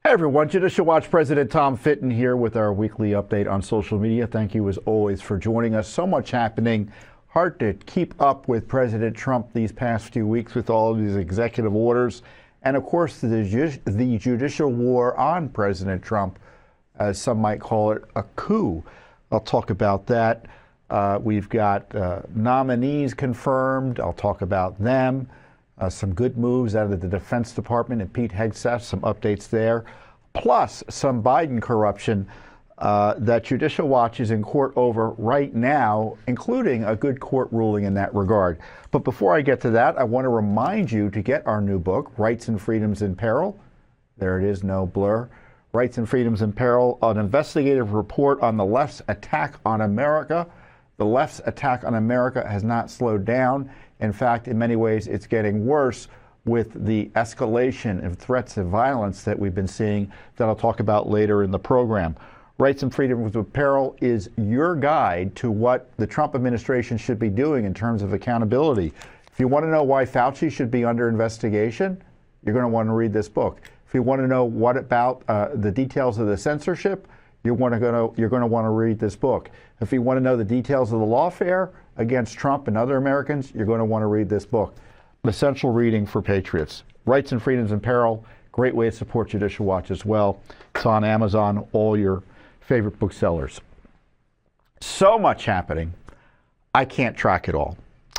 Hey everyone, Judicial Watch President Tom Fitton here with our weekly update on social media. Thank you as always for joining us. So much happening. Hard to keep up with President Trump these past few weeks with all of these executive orders. And of course, the judicial war on President Trump, as some might call it, a coup. I'll talk about that. We've got nominees confirmed. I'll talk about them. Some good moves out of the Defense Department and Pete Hegseth, some updates there, plus some Biden corruption that Judicial Watch is in court over right now, including a good court ruling in that regard. But before I get to that, I want to remind you to get our new book, Rights and Freedoms in Peril. There it is, no blur. Rights and Freedoms in Peril, an investigative report on the left's attack on America. The left's attack on America has not slowed down. In fact, in many ways, it's getting worse with the escalation of threats of violence that we've been seeing that I'll talk about later in the program. Rights and Freedoms in Peril is your guide to what the Trump administration should be doing in terms of accountability. If you want to know why Fauci should be under investigation, you're going to want to read this book. If you want to know what about the details of the censorship, you're going to want to read this book. If you want to know the details of the lawfare against Trump and other Americans, you're going to want to read this book. Essential reading for patriots. Rights and Freedoms in Peril, great way to support Judicial Watch as well. It's on Amazon, all your favorite booksellers. So much happening, I can't track it all.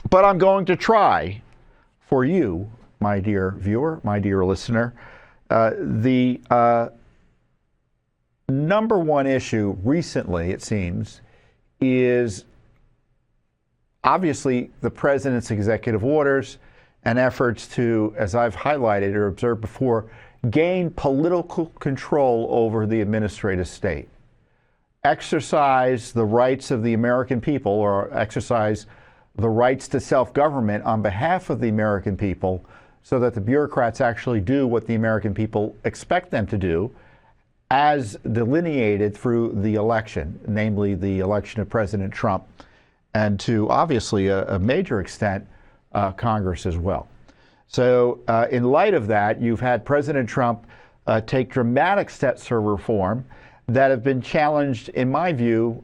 But I'm going to try for you, my dear viewer, my dear listener. The number one issue recently, it seems, is obviously the president's executive orders and efforts to, as I've highlighted or observed before, gain political control over the administrative state. Exercise the rights of the American people, or exercise the rights to self-government on behalf of the American people, so that the bureaucrats actually do what the American people expect them to do, as delineated through the election, namely the election of President Trump, and to obviously a major extent, Congress as well. So in light of that, you've had President Trump take dramatic steps for reform that have been challenged, in my view,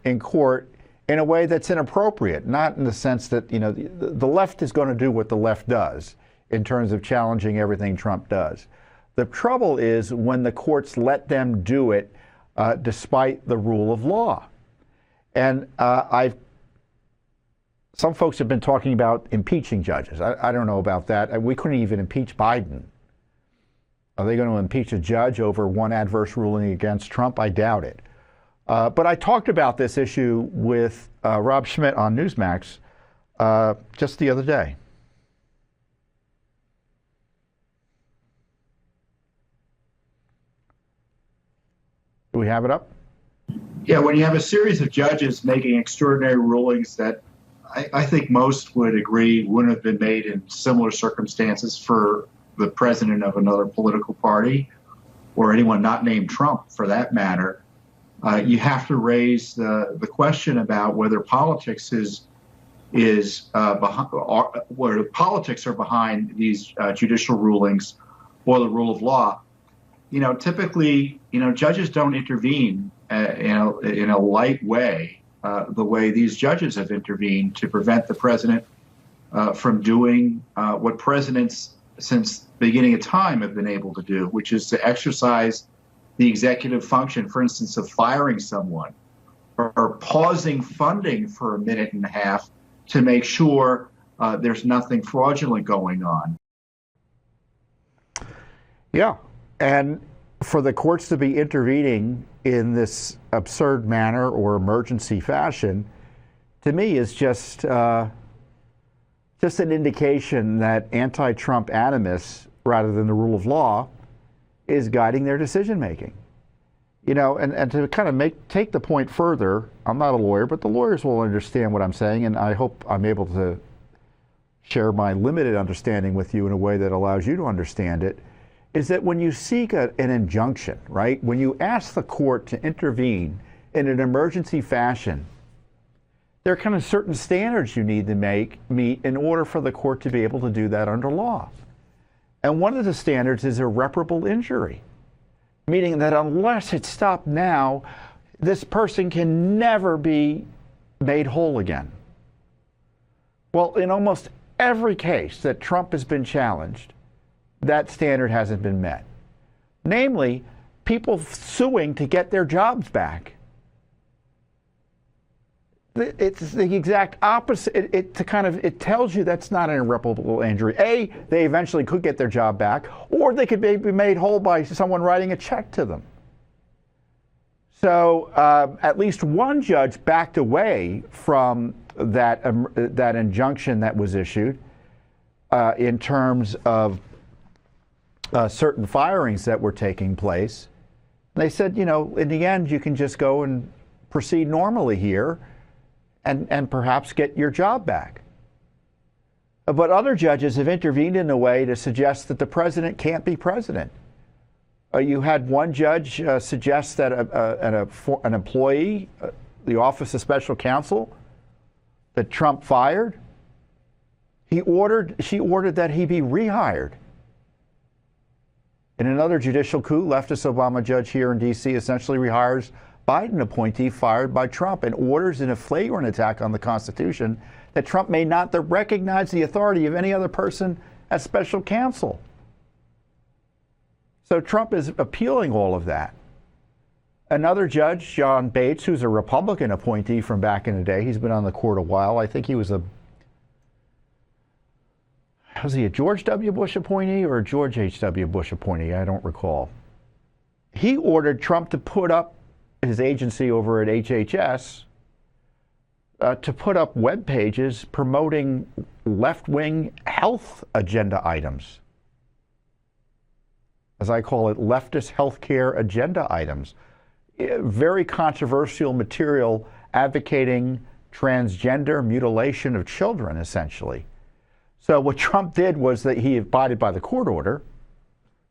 in court in a way that's inappropriate, not in the sense that, you know, the left is going to do what the left does in terms of challenging everything Trump does. The trouble is when the courts let them do it despite the rule of law. And some folks have been talking about impeaching judges. I don't know about that. We couldn't even impeach Biden. Are they going to impeach a judge over one adverse ruling against Trump? I doubt it. But I talked about this issue with Rob Schmidt on Newsmax just the other day. Do we have it up? Yeah, when you have a series of judges making extraordinary rulings that I think most would agree wouldn't have been made in similar circumstances for the president of another political party, or anyone not named Trump for that matter, you have to raise the question about whether politics whether politics are behind these judicial rulings or the rule of law. You know, typically, judges don't intervene in a light way, the way these judges have intervened to prevent the president from doing what presidents since the beginning of time have been able to do, which is to exercise the executive function, for instance, of firing someone or pausing funding for a minute and a half to make sure there's nothing fraudulent going on. Yeah. And for the courts to be intervening in this absurd manner or emergency fashion, to me is just an indication that anti-Trump animus, rather than the rule of law, is guiding their decision making. You know, and to kind of take the point further, I'm not a lawyer, but the lawyers will understand what I'm saying, and I hope I'm able to share my limited understanding with you in a way that allows you to understand it, is that when you seek an injunction, right, when you ask the court to intervene in an emergency fashion, there are kind of certain standards you need to meet in order for the court to be able to do that under law. And one of the standards is irreparable injury. meaning that unless it's stopped now, this person can never be made whole again. Well, in almost every case that Trump has been challenged, that standard hasn't been met. Namely, people suing to get their jobs back. It's the exact opposite. It tells you that's not an irreparable injury. A, they eventually could get their job back, or they could be made whole by someone writing a check to them. So at least one judge backed away from that injunction that was issued in terms of certain firings that were taking place. They said, in the end, you can just go and proceed normally here and perhaps get your job back. But other judges have intervened in a way to suggest that the president can't be president. You had one judge suggest that an employee, the Office of Special Counsel, that Trump fired, she ordered that he be rehired. In another judicial coup, leftist Obama judge here in D.C. essentially rehires Biden appointee fired by Trump and orders in a flagrant attack on the Constitution that Trump may not recognize the authority of any other person as special counsel. So Trump is appealing all of that. Another judge, John Bates, who's a Republican appointee from back in the day, he's been on the court a while. I think he was he a George W. Bush appointee or a George H.W. Bush appointee? I don't recall. He ordered Trump to put up his agency over at HHS to put up web pages promoting left-wing health agenda items. As I call it, leftist healthcare agenda items. Very controversial material advocating transgender mutilation of children, essentially. So what Trump did was that he abided by the court order.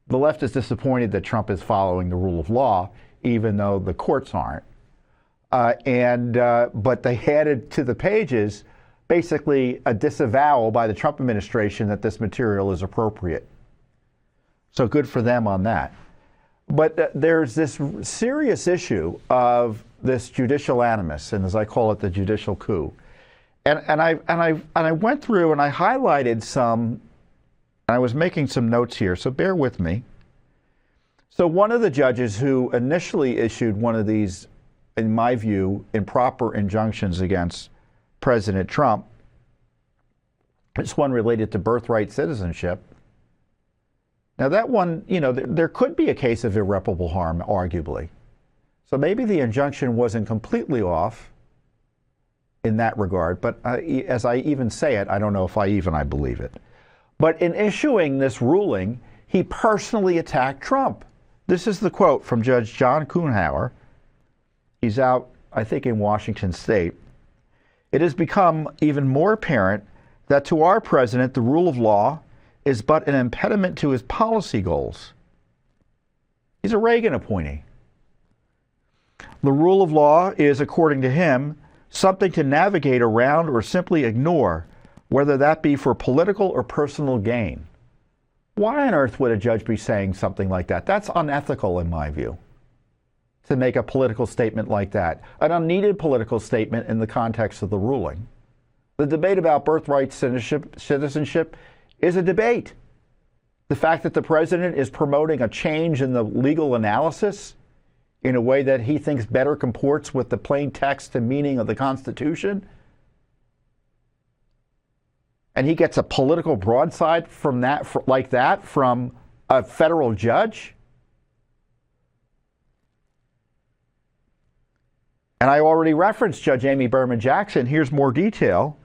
The left is disappointed that Trump is following the rule of law, even though the courts aren't. But they added to the pages basically a disavowal by the Trump administration that this material is appropriate. So good for them on that. But there's this serious issue of this judicial animus, and as I call it, the judicial coup. And I went through and I highlighted some. I was making some notes here, so bear with me. So one of the judges who initially issued one of these, in my view, improper injunctions against President Trump, this one related to birthright citizenship. Now that one, there could be a case of irreparable harm, arguably. So maybe the injunction wasn't completely off in that regard, but as I even say it, I don't know if I believe it. But in issuing this ruling, he personally attacked Trump. This is the quote from Judge John Kuhnhauer. He's out, I think, in Washington State. It has become even more apparent that to our president, the rule of law is but an impediment to his policy goals. He's a Reagan appointee. The rule of law is, according to him, something to navigate around or simply ignore, whether that be for political or personal gain. Why on earth would a judge be saying something like that? That's unethical in my view, to make a political statement like that. An unneeded political statement in the context of the ruling. The debate about birthright citizenship is a debate. The fact that the president is promoting a change in the legal analysis in a way that he thinks better comports with the plain text and meaning of the Constitution, and he gets a political broadside from that, like that, from a federal judge. And I already referenced Judge Amy Berman Jackson. Here's more detail.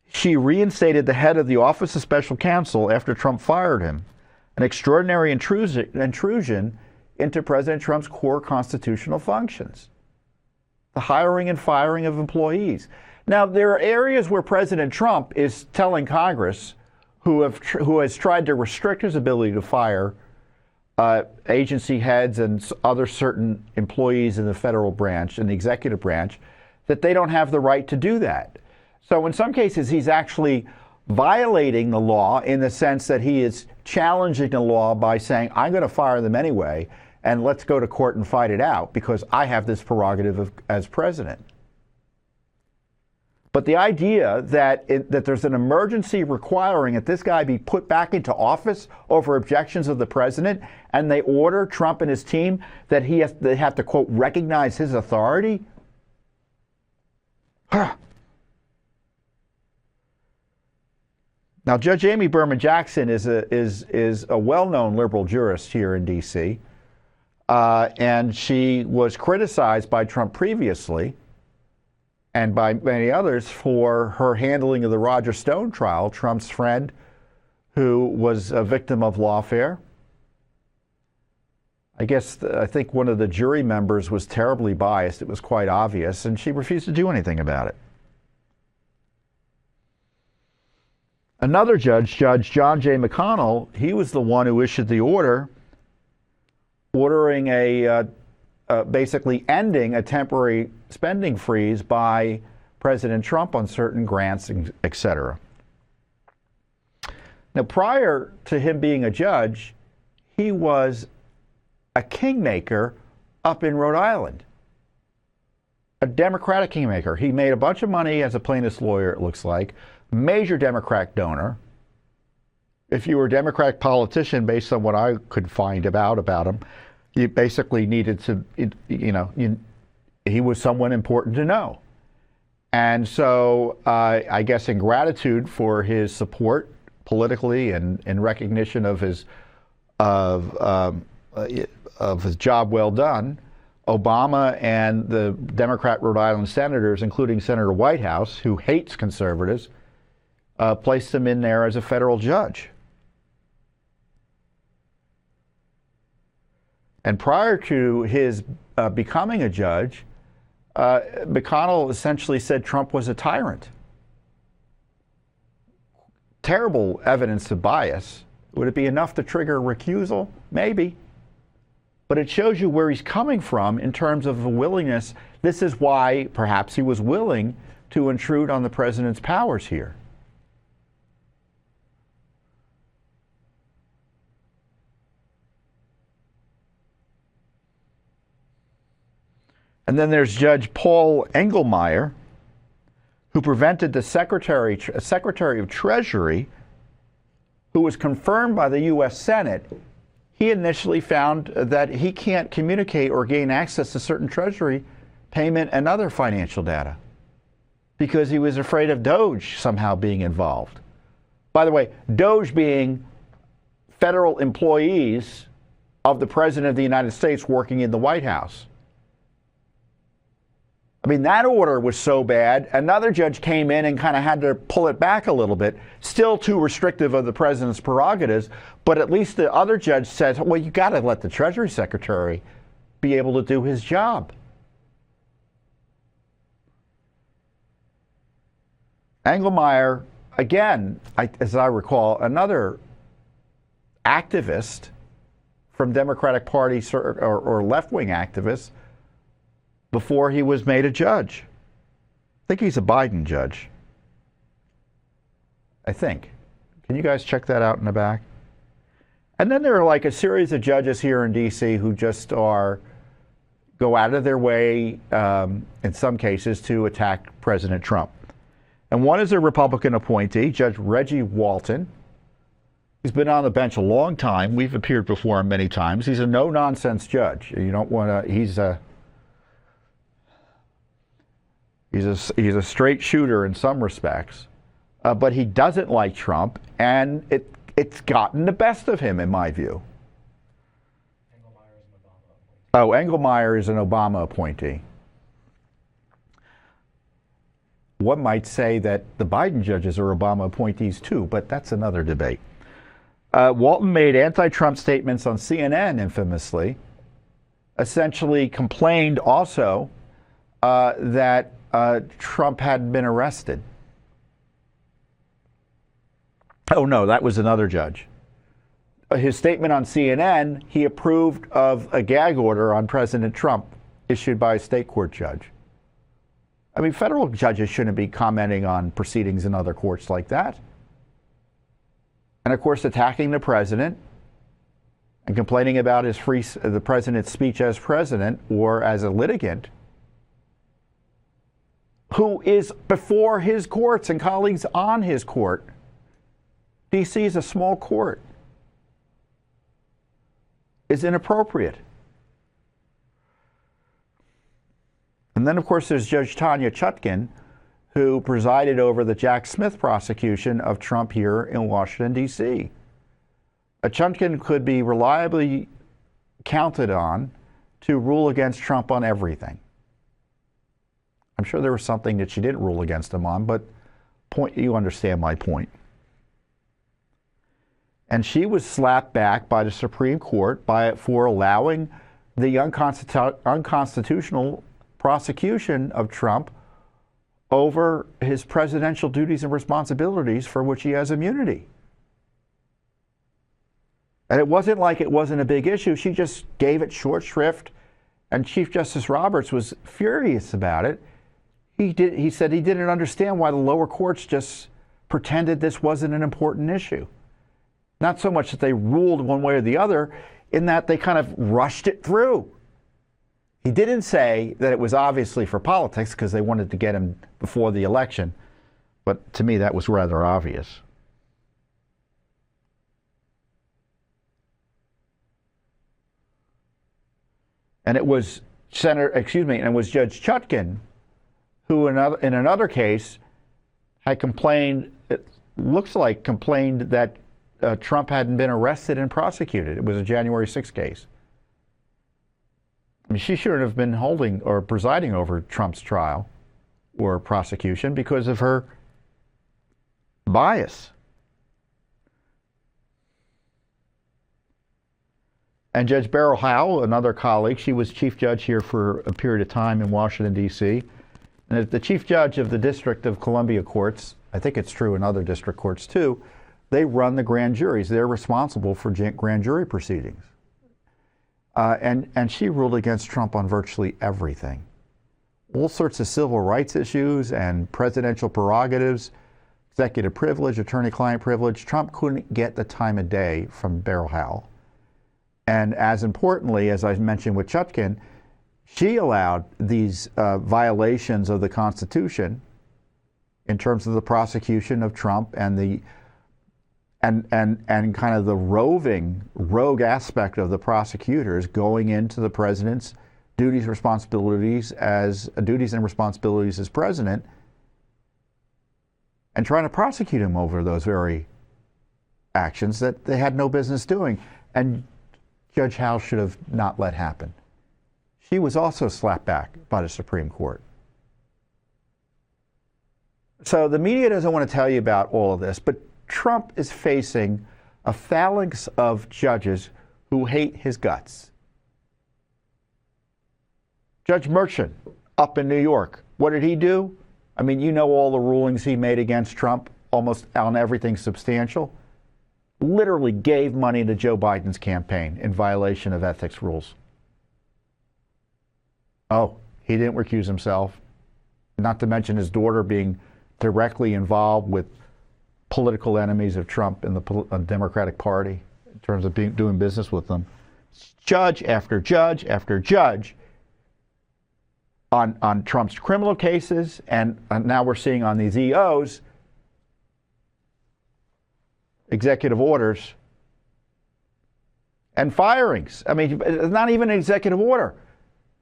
She reinstated the head of the Office of Special Counsel after Trump fired him, an extraordinary intrusion into President Trump's core constitutional functions, the hiring and firing of employees. Now, there are areas where President Trump is telling Congress, who has tried to restrict his ability to fire agency heads and other certain employees in the federal branch and the executive branch, that they don't have the right to do that. So in some cases, he's actually violating the law in the sense that he is challenging the law by saying, I'm going to fire them anyway. and let's go to court and fight it out because I have this prerogative as president. But the idea that that there's an emergency requiring that this guy be put back into office over objections of the president, and they order Trump and his team that they have to, quote, recognize his authority? Now, Judge Amy Berman Jackson is a well-known liberal jurist here in D.C., and she was criticized by Trump previously and by many others for her handling of the Roger Stone trial, Trump's friend who was a victim of lawfare. I think one of the jury members was terribly biased. It was quite obvious, and she refused to do anything about it. Another judge, Judge John J. McConnell, he was the one who issued the order ordering basically ending a temporary spending freeze by President Trump on certain grants, etc. Now, prior to him being a judge, he was a kingmaker up in Rhode Island, a Democratic kingmaker. He made a bunch of money as a plaintiff's lawyer, it looks like, major Democrat donor. If you were a Democratic politician, based on what I could find about him, you basically needed to, he was someone important to know. And so I guess in gratitude for his support politically and in recognition of his job well done, Obama and the Democrat Rhode Island senators, including Senator Whitehouse, who hates conservatives, placed him in there as a federal judge. And prior to his becoming a judge, McConnell essentially said Trump was a tyrant. Terrible evidence of bias. Would it be enough to trigger recusal? Maybe. But it shows you where he's coming from in terms of the willingness. This is why perhaps he was willing to intrude on the president's powers here. And then there's Judge Paul Engelmeyer, who prevented the Secretary of Treasury, who was confirmed by the U.S. Senate. He initially found that he can't communicate or gain access to certain Treasury payment and other financial data because he was afraid of DOGE somehow being involved. By the way, DOGE being federal employees of the President of the United States working in the White House. I mean, that order was so bad, another judge came in and kind of had to pull it back a little bit, still too restrictive of the president's prerogatives, but at least the other judge said, well, you got to let the Treasury Secretary be able to do his job. Engelmeyer, again, as I recall, another activist from Democratic Party or left-wing activists, before he was made a judge. I think he's a Biden judge. I think. Can you guys check that out in the back? And then there are like a series of judges here in D.C. who just go out of their way, in some cases, to attack President Trump. And one is a Republican appointee, Judge Reggie Walton. He's been on the bench a long time. We've appeared before him many times. He's a no-nonsense judge. You don't want to, He's a straight shooter in some respects, but he doesn't like Trump, and it's gotten the best of him, in my view. Engelmeyer is an Obama appointee. One might say that the Biden judges are Obama appointees too, but that's another debate. Walton made anti-Trump statements on CNN infamously, essentially complained also that Trump hadn't been arrested. Oh, no, that was another judge. His statement on CNN, he approved of a gag order on President Trump issued by a state court judge. I mean, federal judges shouldn't be commenting on proceedings in other courts like that. And, of course, attacking the president and complaining about the president's speech as president or as a litigant, who is before his courts and colleagues on his court. D.C. is a small court, is inappropriate. And then, of course, there's Judge Tanya Chutkan, who presided over the Jack Smith prosecution of Trump here in Washington, D.C. Chutkan could be reliably counted on to rule against Trump on everything. I'm sure there was something that she didn't rule against him on, but you understand my point. And she was slapped back by the Supreme Court for allowing the unconstitutional prosecution of Trump over his presidential duties and responsibilities for which he has immunity. And it wasn't like it wasn't a big issue. She just gave it short shrift, and Chief Justice Roberts was furious about it. He said he didn't understand why the lower courts just pretended this wasn't an important issue. Not so much that they ruled one way or the other, in that they kind of rushed it through. He didn't say that it was obviously for politics because they wanted to get him before the election, but to me that was rather obvious. And it was Judge Chutkan who in another case had complained that Trump hadn't been arrested and prosecuted. It was a January 6th case. I mean, she shouldn't have been holding or presiding over Trump's trial or prosecution because of her bias. And Judge Beryl Howell, another colleague, she was chief judge here for a period of time in Washington, D.C. And the chief judge of the District of Columbia courts, I think it's true in other district courts too, they run the grand juries. They're responsible for grand jury proceedings. And she ruled against Trump on virtually everything. All sorts of civil rights issues and presidential prerogatives, executive privilege, attorney-client privilege. Trump couldn't get the time of day from Beryl Howell. And as importantly, as I mentioned with Chutkan, she allowed these violations of the Constitution in terms of the prosecution of Trump and kind of the rogue aspect of the prosecutors going into the president's duties and responsibilities as president and trying to prosecute him over those very actions that they had no business doing. And Judge Howell should have not let happen. She was also slapped back by the Supreme Court. So the media doesn't want to tell you about all of this, but Trump is facing a phalanx of judges who hate his guts. Judge Merchan up in New York, what did he do? I mean, you know all the rulings he made against Trump, almost on everything substantial. Literally gave money to Joe Biden's campaign in violation of ethics rules. Oh, he didn't recuse himself. Not to mention his daughter being directly involved with political enemies of Trump in the Democratic Party in terms of doing business with them. Judge after judge after judge on Trump's criminal cases, and now we're seeing on these EOs, executive orders and firings. I mean, it's not even an executive order.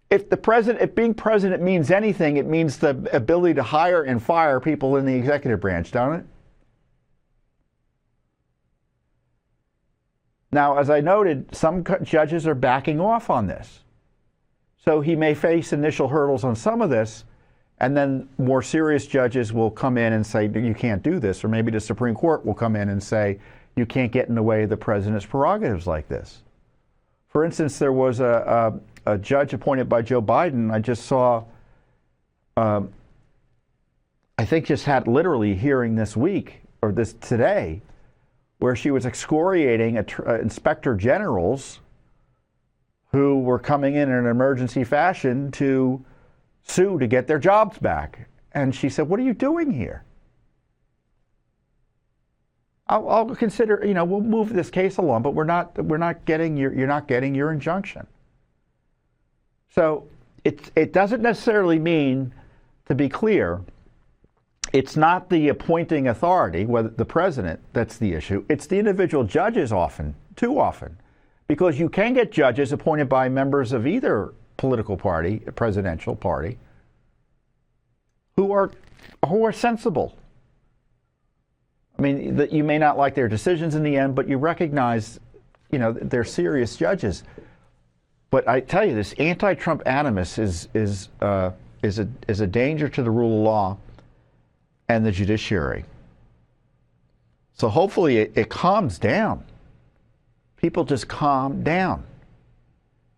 If being president means anything, it means the ability to hire and fire people in the executive branch, don't it? Now, as I noted, some judges are backing off on this. So he may face initial hurdles on some of this, and then more serious judges will come in and say, you can't do this. Or maybe the Supreme Court will come in and say, you can't get in the way of the president's prerogatives like this. For instance, there was a judge appointed by Joe Biden. I just saw, I think just had literally hearing this week, or this today, where she was excoriating inspector generals who were coming in an emergency fashion to sue to get their jobs back. And she said, what are you doing here? I'll consider, we'll move this case along, but you're not getting your injunction. So it doesn't necessarily mean, to be clear, it's not the appointing authority, whether the president, that's the issue. It's the individual judges too often, because you can get judges appointed by members of either political party, presidential party, who are sensible. I mean, you may not like their decisions in the end, but you recognize, they're serious judges. But I tell you, this anti-Trump animus is a danger to the rule of law and the judiciary. So hopefully it calms down. People just calm down.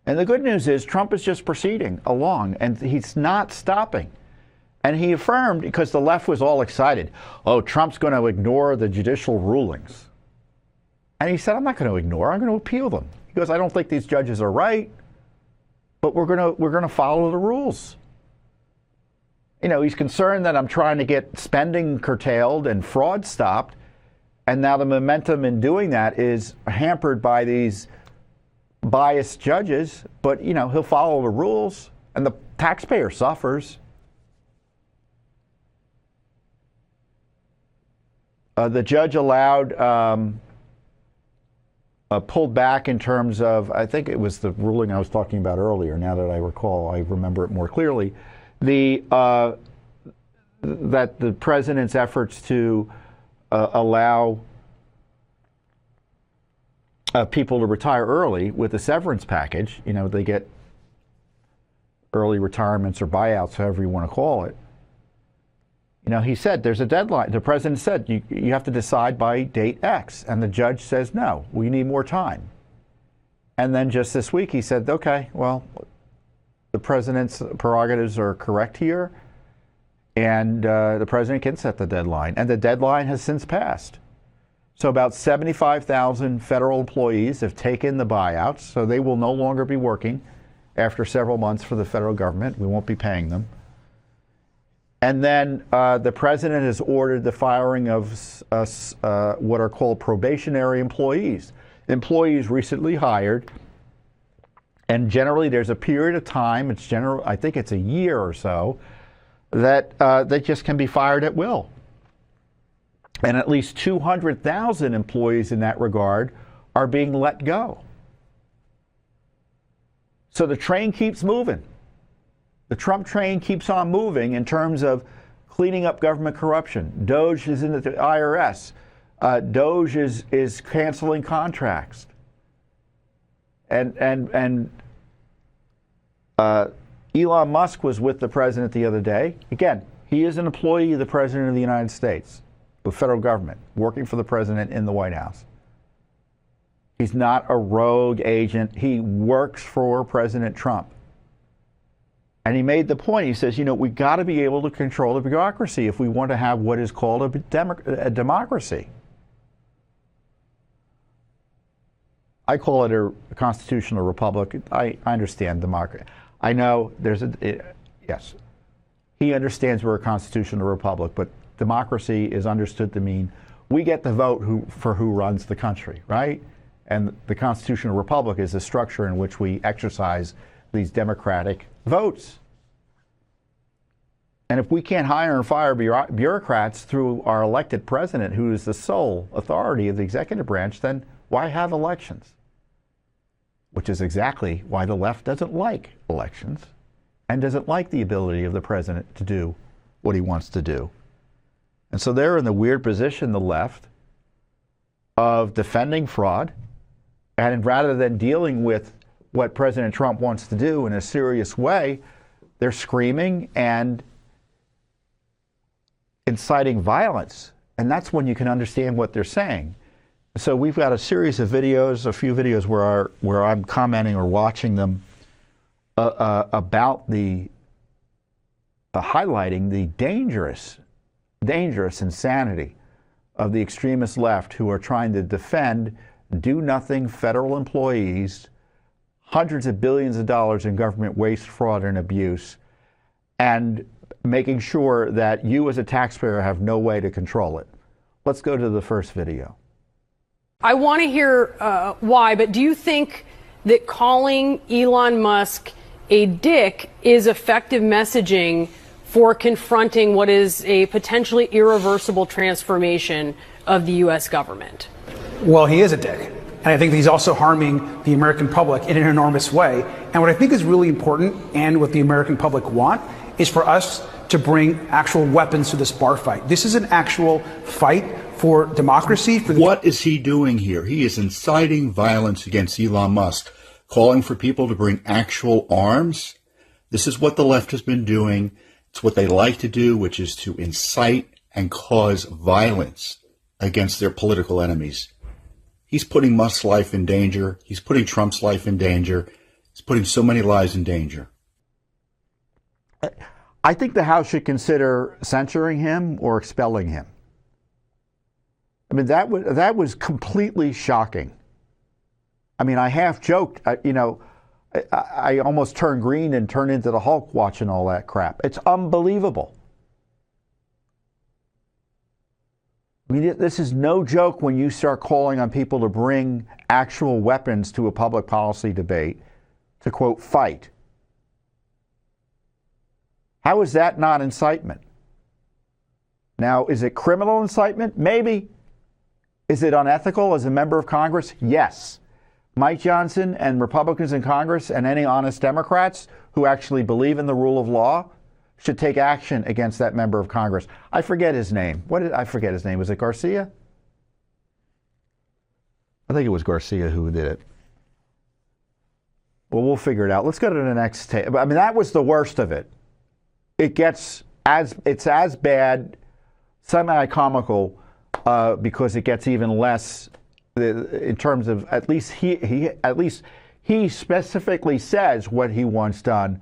And the good news is Trump is just proceeding along, and he's not stopping. And he affirmed, because the left was all excited, Trump's going to ignore the judicial rulings. And he said, I'm not going to ignore, I'm going to appeal them. He goes, I don't think these judges are right, but we're going to follow the rules. He's concerned that I'm trying to get spending curtailed and fraud stopped, and now the momentum in doing that is hampered by these biased judges, but he'll follow the rules, and the taxpayer suffers. The judge allowed, pulled back in terms of, I think it was the ruling I was talking about earlier. Now that I recall, I remember it more clearly. That the president's efforts to allow people to retire early with the severance package, they get early retirements or buyouts, however you want to call it. He said there's a deadline. The president said you have to decide by date X. And the judge says, no, we need more time. And then just this week he said, okay, well, the president's prerogatives are correct here. And the president can set the deadline. And the deadline has since passed. So about 75,000 federal employees have taken the buyouts. So they will no longer be working after several months for the federal government. We won't be paying them. And then the president has ordered the firing of what are called probationary employees recently hired. And generally, there's a period of time, I think it's a year or so, that they just can be fired at will. And at least 200,000 employees in that regard are being let go. So the train keeps moving. The Trump train keeps on moving in terms of cleaning up government corruption. DOGE is in the IRS. DOGE is canceling contracts. And Elon Musk was with the president the other day. Again, he is an employee of the president of the United States, the federal government, working for the president in the White House. He's not a rogue agent. He works for President Trump. And he made the point, he says, we've got to be able to control the bureaucracy if we want to have what is called a democracy. I call it a constitutional republic. I understand democracy. I know yes, he understands we're a constitutional republic, but democracy is understood to mean we get to vote for who runs the country, right? And the constitutional republic is a structure in which we exercise these democratic votes. And if we can't hire and fire bureaucrats through our elected president, who is the sole authority of the executive branch, then why have elections? Which is exactly why the left doesn't like elections and doesn't like the ability of the president to do what he wants to do. And so they're in the weird position, the left, of defending fraud, and rather than dealing with what President Trump wants to do in a serious way, they're screaming and inciting violence. And that's when you can understand what they're saying. So we've got a series of videos, a few videos where I'm commenting or watching them about highlighting the dangerous insanity of the extremist left, who are trying to defend do-nothing federal employees, hundreds of billions of dollars in government waste, fraud, and abuse, and making sure that you as a taxpayer have no way to control it. Let's go to the first video. I want to hear why, but do you think that calling Elon Musk a dick is effective messaging for confronting what is a potentially irreversible transformation of the U.S. government? Well, he is a dick. And I think he's also harming the American public in an enormous way. And what I think is really important, and what the American public want, is for us to bring actual weapons to this bar fight. This is an actual fight for democracy. What is he doing here? He is inciting violence against Elon Musk, calling for people to bring actual arms. This is what the left has been doing. It's what they like to do, which is to incite and cause violence against their political enemies. He's putting Musk's life in danger. He's putting Trump's life in danger. He's putting so many lives in danger. I think the House should consider censuring him or expelling him. I mean, that was completely shocking. I mean, I half joked, I almost turned green and turned into the Hulk watching all that crap. It's unbelievable. I mean, this is no joke when you start calling on people to bring actual weapons to a public policy debate to, quote, fight. How is that not incitement? Now, is it criminal incitement? Maybe. Is it unethical as a member of Congress? Yes. Mike Johnson and Republicans in Congress and any honest Democrats who actually believe in the rule of law should take action against that member of Congress. I forget his name. I forget his name? Was it Garcia? I think it was Garcia who did it. Well, we'll figure it out. Let's go to the next tape. I mean, that was the worst of it. It's as bad, semi-comical, because it gets even less in terms of at least he specifically says what he wants done.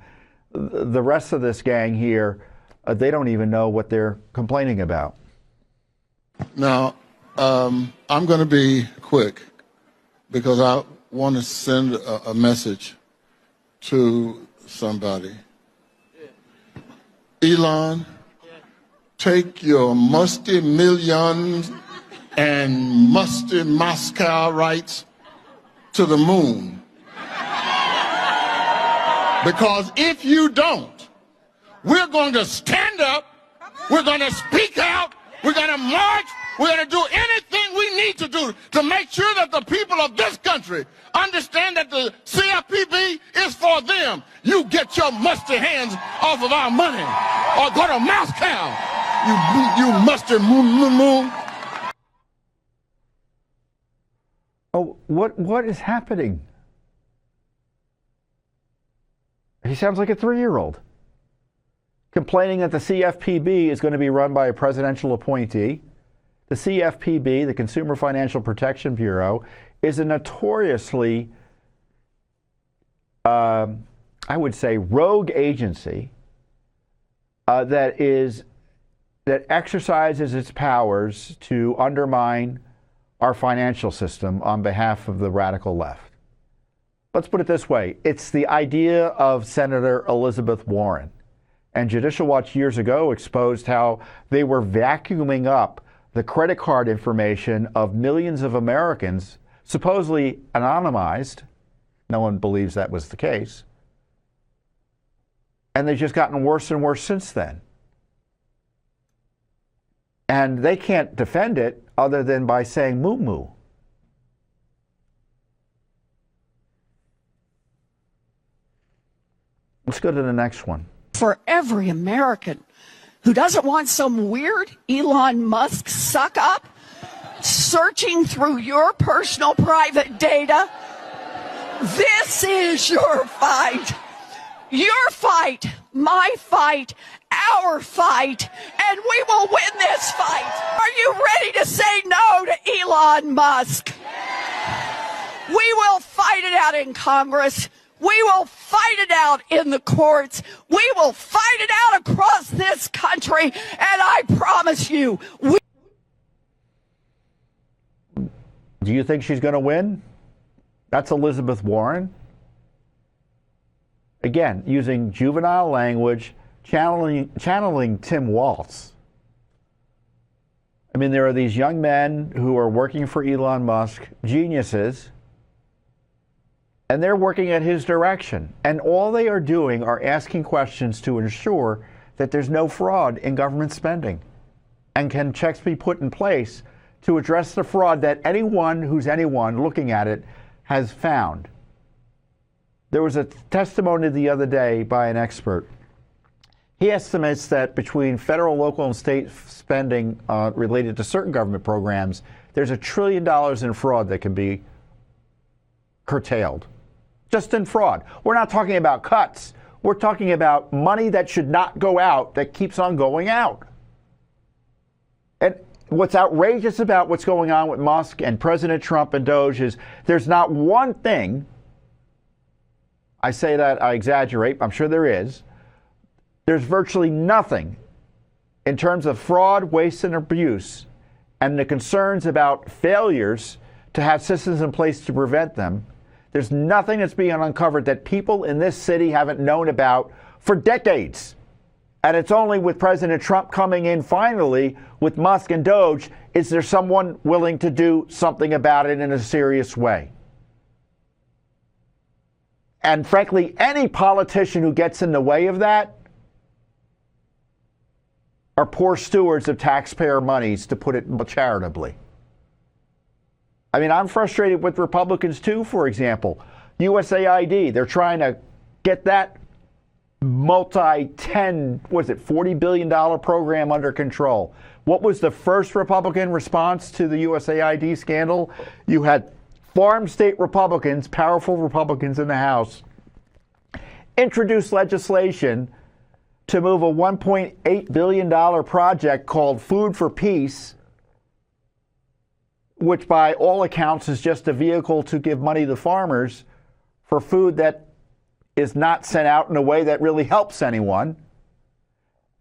The rest of this gang here, they don't even know what they're complaining about. Now, I'm going to be quick because I want to send a message to somebody. Elon, take your musty millions and musty Moscow rights to the moon. Because if you don't, we're going to stand up, we're going to speak out, we're going to march, we're going to do anything we need to do to make sure that the people of this country understand that the CFPB is for them. You get your musty hands off of our money or go to Moscow, you musty moon. Oh, what is happening? He sounds like a 3-year-old complaining that the CFPB is going to be run by a presidential appointee. The CFPB, the Consumer Financial Protection Bureau, is a notoriously, I would say, rogue agency that exercises its powers to undermine our financial system on behalf of the radical left. Let's put it this way. It's the idea of Senator Elizabeth Warren. And Judicial Watch years ago exposed how they were vacuuming up the credit card information of millions of Americans, supposedly anonymized. No one believes that was the case. And they've just gotten worse and worse since then. And they can't defend it other than by saying moo moo. Let's go to the next one. For every American who doesn't want some weird Elon Musk suck up searching through your personal private data, this is your fight. Your fight, my fight, our fight, and we will win this fight. Are you ready to say no to Elon Musk? We will fight it out in Congress. We will fight it out in the courts. We will fight it out across this country. And I promise you, Do you think she's going to win? That's Elizabeth Warren. Again, using juvenile language, channeling Tim Walz. I mean, there are these young men who are working for Elon Musk, geniuses, and they're working at his direction. And all they are doing are asking questions to ensure that there's no fraud in government spending. And can checks be put in place to address the fraud that anyone who's anyone looking at it has found? There was a testimony the other day by an expert. He estimates that between federal, local, and state spending related to certain government programs, there's $1 trillion in fraud that can be curtailed. Just in fraud. We're not talking about cuts. We're talking about money that should not go out that keeps on going out. And what's outrageous about what's going on with Musk and President Trump and DOGE is there's not one thing, I say that, I exaggerate, I'm sure there is, there's virtually nothing in terms of fraud, waste, and abuse, and the concerns about failures to have systems in place to prevent them. There's nothing that's being uncovered that people in this city haven't known about for decades. And it's only with President Trump coming in finally with Musk and DOGE, is there someone willing to do something about it in a serious way? And frankly, any politician who gets in the way of that are poor stewards of taxpayer monies, to put it charitably. I mean, I'm frustrated with Republicans too, for example. USAID, they're trying to get that $40 billion program under control. What was the first Republican response to the USAID scandal? You had farm state Republicans, powerful Republicans in the House, introduce legislation to move a $1.8 billion project called Food for Peace, which by all accounts is just a vehicle to give money to farmers for food that is not sent out in a way that really helps anyone.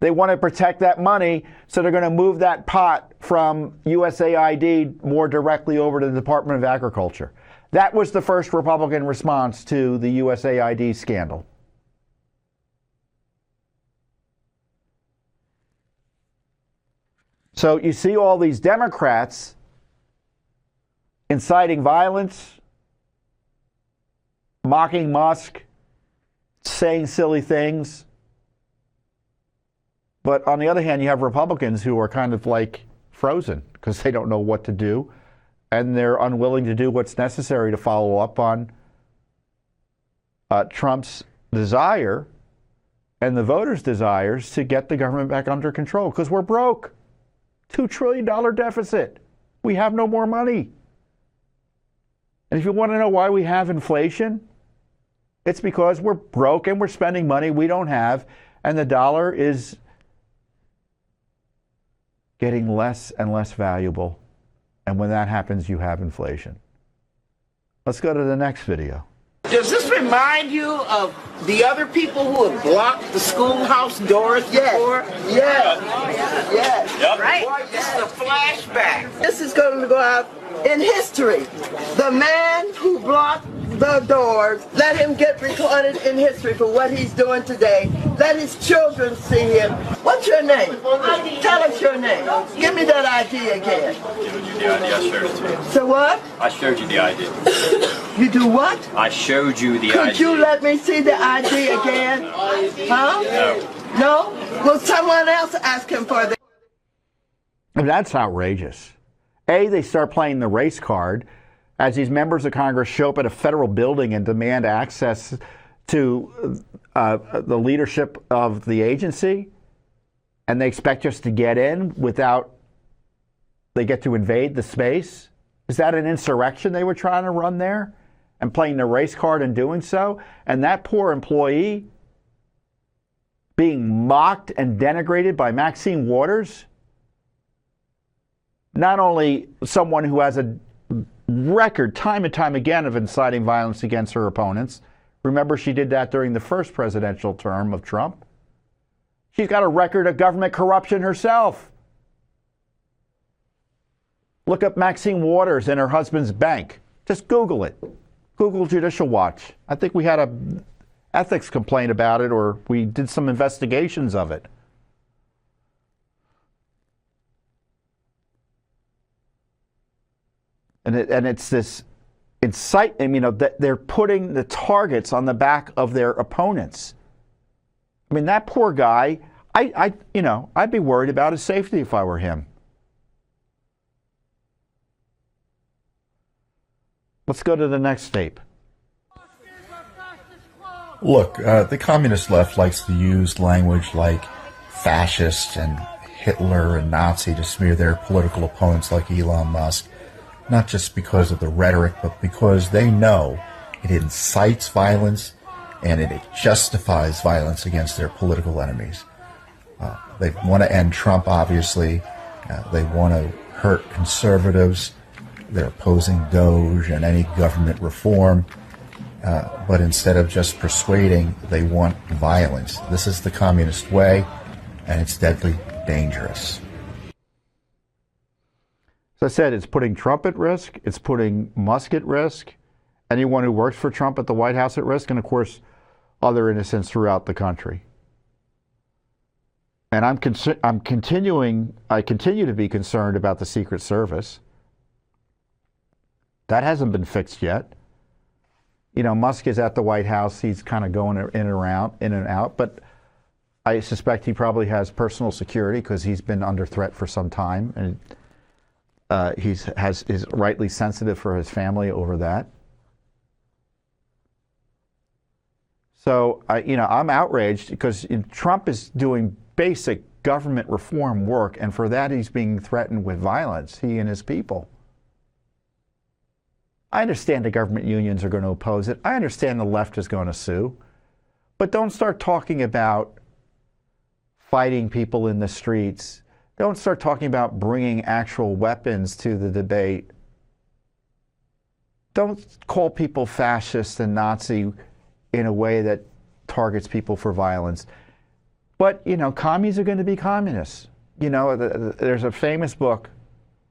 They want to protect that money, so they're going to move that pot from USAID more directly over to the Department of Agriculture. That was the first Republican response to the USAID scandal. So you see all these Democrats inciting violence, mocking Musk, saying silly things. But on the other hand, you have Republicans who are kind of like frozen because they don't know what to do, and they're unwilling to do what's necessary to follow up on Trump's desire and the voters' desires to get the government back under control, because we're broke. $2 trillion deficit. We have no more money. And if you want to know why we have inflation, it's because we're broke and we're spending money we don't have, and the dollar is getting less and less valuable. And when that happens, you have inflation. Let's go to the next video. Does this remind you of the other people who have blocked the schoolhouse doors before? Yes. Yep. Right. Boy, this is a flashback. This is going to go out in history. The man who blocked the doors, let him get recorded in history for what he's doing today. Let his children see him. What's your name? Tell us your name. Give me that ID again. I showed it to you. So what? I showed you the ID. You do what? I showed you the ID. Could you let me see the ID again? Huh? No. No? Will someone else ask him for the... That's outrageous. They start playing the race card as these members of Congress show up at a federal building and demand access to the leadership of the agency, and they expect us to get in without they get to invade the space. Is that an insurrection they were trying to run there and playing the race card and doing so? And that poor employee being mocked and denigrated by Maxine Waters, not only someone who has a record time and time again of inciting violence against her opponents. Remember, she did that during the first presidential term of Trump. She's got a record of government corruption herself. Look up Maxine Waters and her husband's bank. Just Google it. Google Judicial Watch. I think we had a ethics complaint about it, or we did some investigations of it. And it's this incitement, that they're putting the targets on the back of their opponents. I mean, that poor guy, I'd be worried about his safety if I were him. Let's go to the next tape. Look, the communist left likes to use language like fascist and Hitler and Nazi to smear their political opponents like Elon Musk, not just because of the rhetoric, but because they know it incites violence and it justifies violence against their political enemies. They want to end Trump, obviously. They want to hurt conservatives. They're opposing DOGE and any government reform. But instead of just persuading, they want violence. This is the communist way, and it's deadly dangerous. As I said, it's putting Trump at risk. It's putting Musk at risk. Anyone who works for Trump at the White House at risk, and of course, other innocents throughout the country. And I continue to be concerned about the Secret Service. That hasn't been fixed yet. Musk is at the White House. He's kind of going in and out. But I suspect he probably has personal security because he's been under threat for some time, and is rightly sensitive for his family over that. So I'm outraged because Trump is doing basic government reform work, and for that he's being threatened with violence. He and his people. I understand the government unions are going to oppose it. I understand the left is going to sue. But don't start talking about fighting people in the streets. Don't start talking about bringing actual weapons to the debate. Don't call people fascist and Nazi in a way that targets people for violence. But, commies are going to be communists. There's a famous book.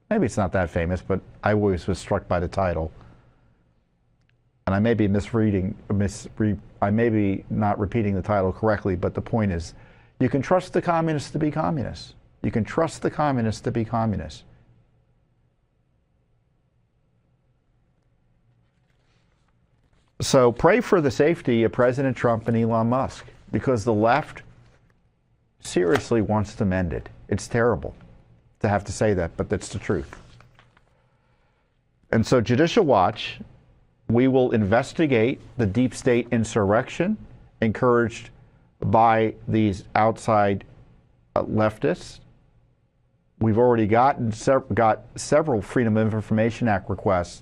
Maybe it's not that famous, but I always was struck by the title. And I may be I may be not repeating the title correctly, but the point is, you can trust the communists to be communists. You can trust the communists to be communists. So pray for the safety of President Trump and Elon Musk, because the left seriously wants to mend it. It's terrible to have to say that, but that's the truth. And so Judicial Watch, we will investigate the deep state insurrection encouraged by these outside leftists. We've already got several Freedom of Information Act requests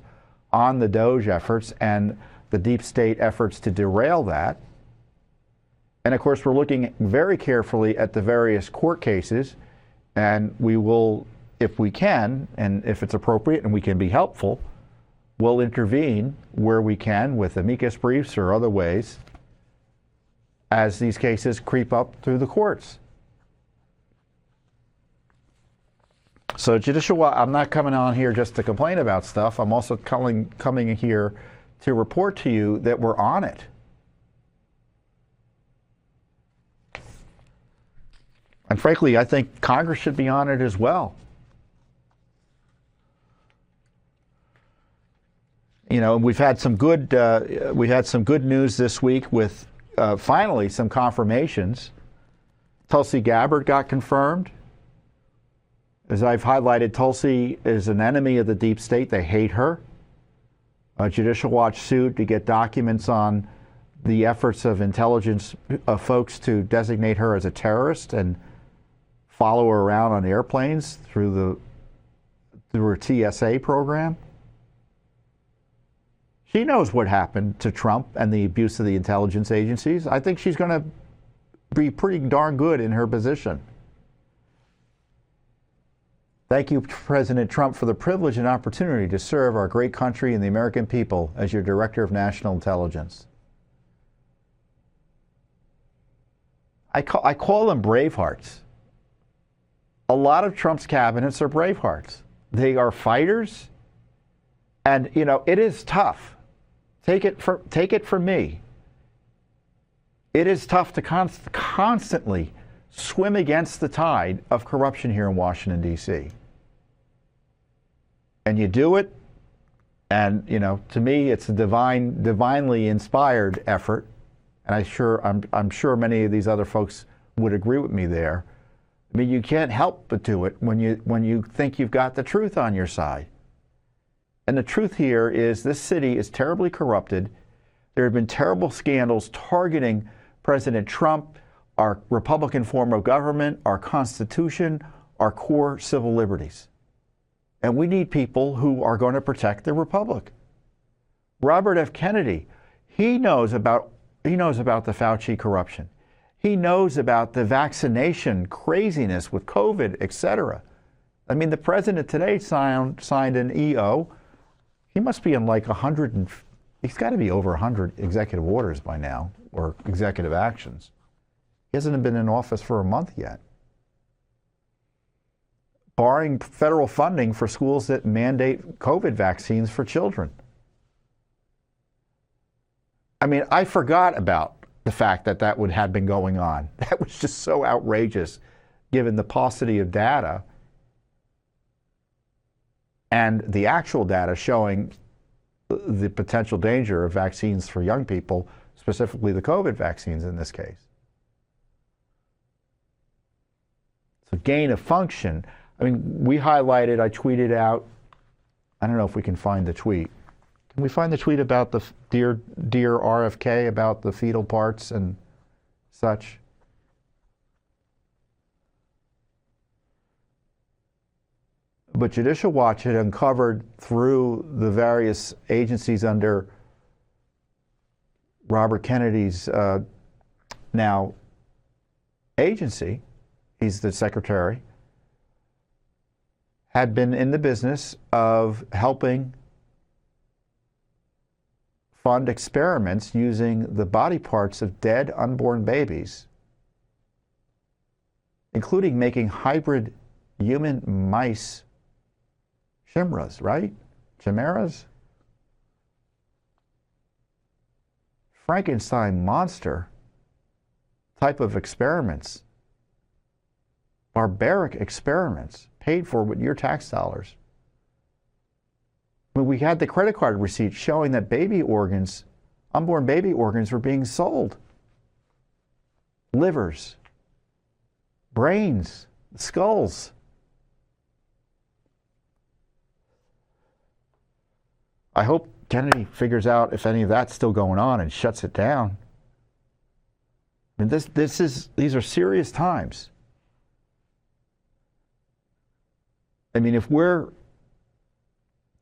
on the DOGE efforts and the deep state efforts to derail that. And of course, we're looking very carefully at the various court cases, and we will, if we can, and if it's appropriate and we can be helpful, we'll intervene where we can with amicus briefs or other ways as these cases creep up through the courts. So Judicial Watch, I'm not coming on here just to complain about stuff. I'm also coming here to report to you that we're on it. And frankly, I think Congress should be on it as well. We've had some good news this week with finally some confirmations. Tulsi Gabbard got confirmed. As I've highlighted, Tulsi is an enemy of the deep state. They hate her. Judicial Watch sued to get documents on the efforts of intelligence folks to designate her as a terrorist and follow her around on airplanes through her TSA program. She knows what happened to Trump and the abuse of the intelligence agencies. I think she's going to be pretty darn good in her position. Thank you, President Trump, for the privilege and opportunity to serve our great country and the American people as your Director of National Intelligence. I call them bravehearts. A lot of Trump's cabinets are bravehearts. They are fighters, and it is tough. Take it from me. It is tough to constantly swim against the tide of corruption here in Washington, D.C. And you do it And, to me, it's a divinely inspired effort. And I'm sure many of these other folks would agree with me there. I mean, you can't help but do it when you think you've got the truth on your side. And the truth here is this city is terribly corrupted. There have been terrible scandals targeting President Trump, our Republican form of government, our Constitution, our core civil liberties. And we need people who are going to protect the Republic. Robert F. Kennedy, he knows about the Fauci corruption. He knows about the vaccination craziness with COVID, etc. I mean, the president today signed an EO. He must be in like 100, he's got to be over 100 executive orders by now, or executive actions. He hasn't been in office for a month yet. Barring federal funding for schools that mandate COVID vaccines for children. I mean, I forgot about the fact that would have been going on. That was just so outrageous, given the paucity of data and the actual data showing the potential danger of vaccines for young people, specifically the COVID vaccines in this case. So gain of function. I mean, I tweeted out, I don't know if we can find the tweet. Can we find the tweet about the dear RFK, about the fetal parts and such? But Judicial Watch had uncovered through the various agencies under Robert Kennedy's now agency, he's the secretary, had been in the business of helping fund experiments using the body parts of dead unborn babies, including making hybrid human mice chimeras, right? Chimeras? Frankenstein monster type of experiments. Barbaric experiments paid for with your tax dollars. I mean, we had the credit card receipts showing that baby organs, unborn baby organs, were being sold. Livers, brains, skulls. I hope Kennedy figures out if any of that's still going on and shuts it down. I mean, these are serious times. I mean, if we're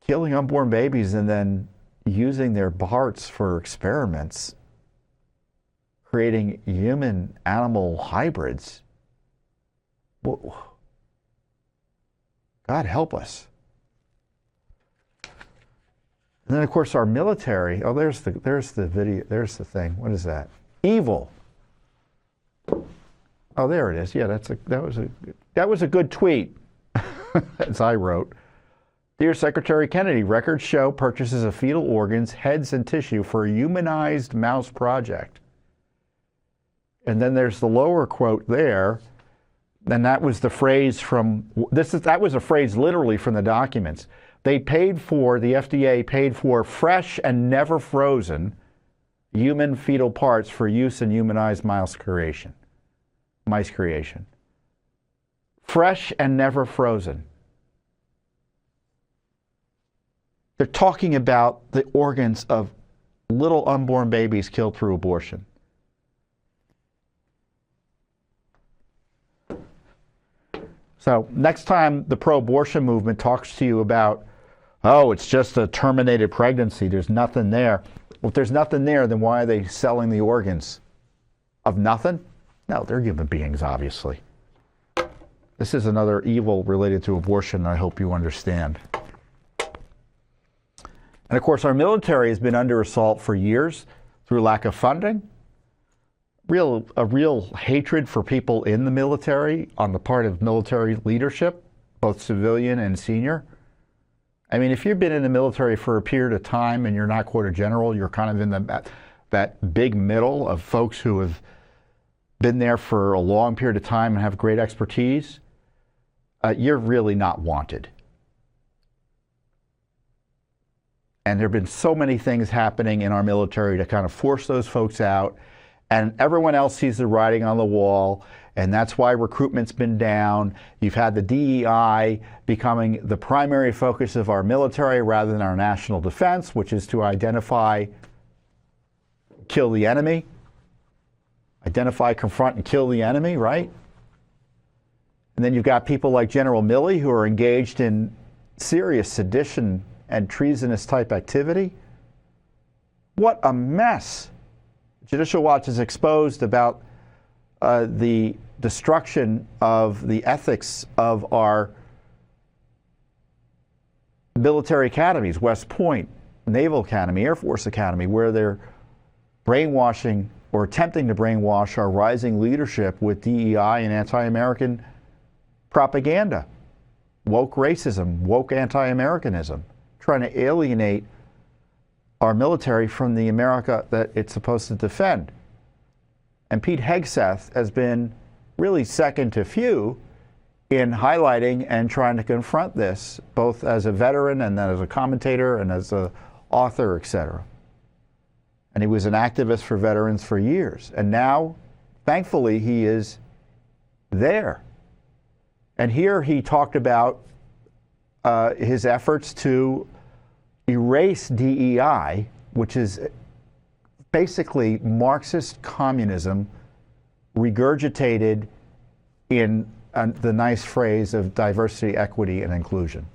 killing unborn babies and then using their parts for experiments, creating human-animal hybrids, well, God help us. And then, of course, our military. Oh, there's the video. There's the thing. What is that? Evil. Oh, there it is. Yeah, that was a good tweet, as I wrote. Dear Secretary Kennedy, records show purchases of fetal organs, heads, and tissue for a humanized mouse project. And then there's the lower quote there, and that was the phrase that was a phrase literally from the documents. The FDA paid for fresh and never frozen human fetal parts for use in humanized mice creation. Fresh and never frozen. They're talking about the organs of little unborn babies killed through abortion. So next time the pro-abortion movement talks to you about, oh, it's just a terminated pregnancy, there's nothing there. Well, if there's nothing there, then why are they selling the organs? Of nothing? No, they're human beings, obviously. This is another evil related to abortion I hope you understand. And of course, our military has been under assault for years through lack of funding, a real hatred for people in the military on the part of military leadership, both civilian and senior. I mean, if you've been in the military for a period of time and you're not quite a general, you're kind of in that big middle of folks who have been there for a long period of time and have great expertise, you're really not wanted. And there have been so many things happening in our military to kind of force those folks out. And everyone else sees the writing on the wall. And that's why recruitment's been down. You've had the DEI becoming the primary focus of our military rather than our national defense, which is to identify, kill the enemy. Identify, confront, and kill the enemy, right? And then you've got people like General Milley who are engaged in serious sedition and treasonous type activity. What a mess. Judicial Watch is exposed about the destruction of the ethics of our military academies, West Point, Naval Academy, Air Force Academy, where they're brainwashing or attempting to brainwash our rising leadership with DEI and anti-American propaganda, woke racism, woke anti-Americanism, trying to alienate our military from the America that it's supposed to defend. And Pete Hegseth has been really second to few in highlighting and trying to confront this, both as a veteran and then as a commentator and as an author, etc. And he was an activist for veterans for years. And now, thankfully, he is there. And here he talked about his efforts to erase DEI, which is basically Marxist communism regurgitated in the nice phrase of diversity, equity, and inclusion.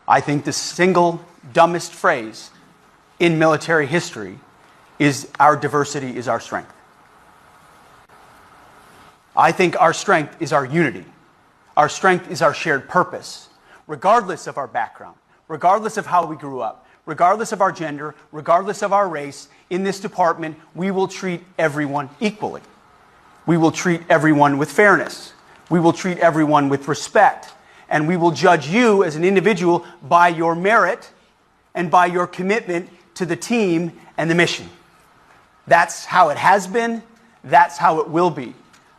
I think the single dumbest phrase in military history is our diversity is our strength. I think our strength is our unity. Our strength is our shared purpose, regardless of our background, regardless of how we grew up, regardless of our gender, regardless of our race. In this department, we will treat everyone equally. We will treat everyone with fairness. We will treat everyone with respect. And we will judge you as an individual by your merit and by your commitment to the team and the mission. That's how it has been. That's how it will be.